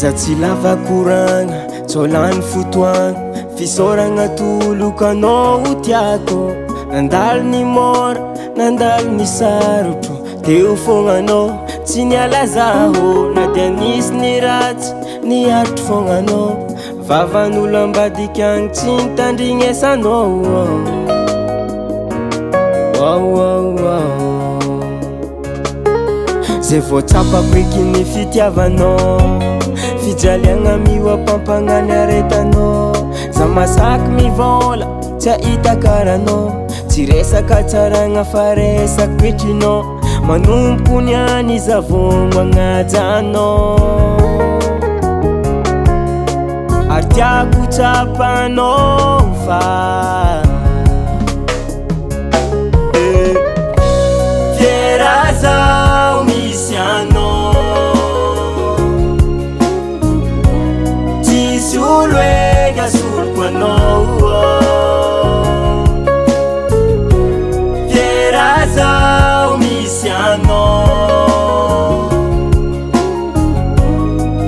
Za tsy lava koragna, tsô lany fotoagna, fisaoragna tolokanao ho tiako. Nandalo ny mora, nandalo ny sarotro, teo fognanao, tsy niala zaho. Na dia nisy ny ratsy, niatro fognanao, vavan'olo ambadiky agny tsy nitandrignesanao. Zay voatsapako eky ny fitiavanao, fijaliagna mioampampagnany aretanao. Za masaky mivôla, tsy ahita karanao, tsy resaka tsaragna fa resaky petrinao. Manomboko niany za vao magnajanao, ary tiako tsapanao fa fiera zao misy anao. Tsisy olo ega asoloko anao, fiera zao misy anao.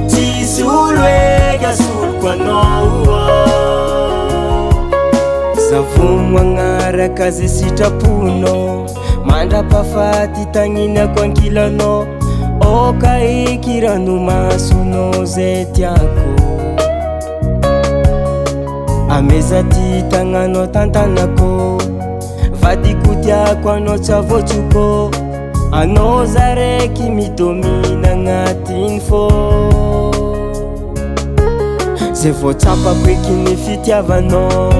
Tsisy olo ega asoloko anao. Za vao magnaraka zay sitraponao, mandrapahafaty tagninako ankilanao. Oka eky ranomasonao zay tiako, ameza ty tagnanao tantanako. Vadiko tiako anao tsy avotsoko, anao za raiky midomina agnatiny fô. Zay voatsapako eky ny fitiavanao,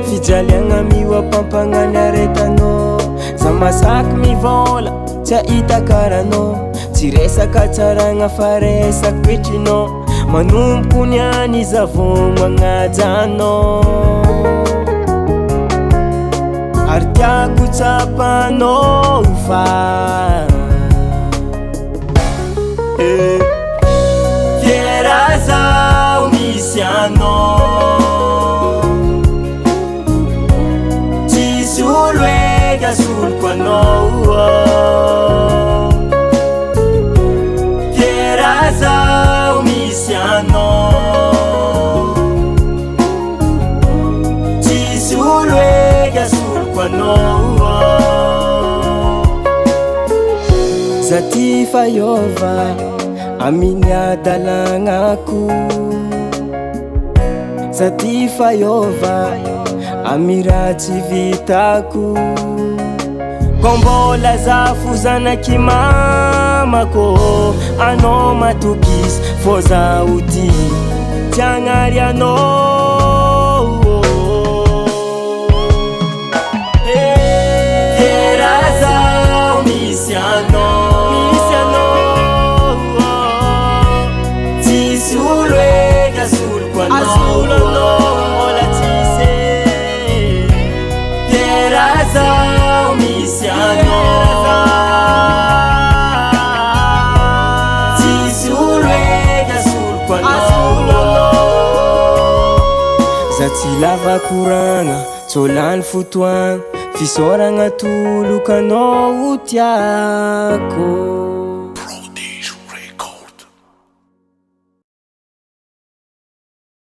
fijaliagna mioampampagnany aretanao. Za masaky mivôla, tsy ahita karanao, tsy resaka tsaragna fa resaky petrinao. Manomboko niany za vao magnajanao, ary tiako tsapanao fa fiera zao misy anao. Tsisy olo ega asoloko anao, fiera zao misy anao. Tsisy olo ega asoloko anao. Za ty fahaiova amin'ny adalagnako, za ty fahaiova amy raha tsy vitako. Ko mbola zafo zanaky mamako, anao matokisy fô zaho ty tsy agnary anao. Fiera zao misy anao, misy anao. Tsisy olo ega asoloko anao, asolo anao mbola tsisy. Fiera zao misy anao, tsisy olo ega asoloko anao. Za tsy lava koragna, tsô lany fotoagna, fisaoragna tolokanao ho tiako.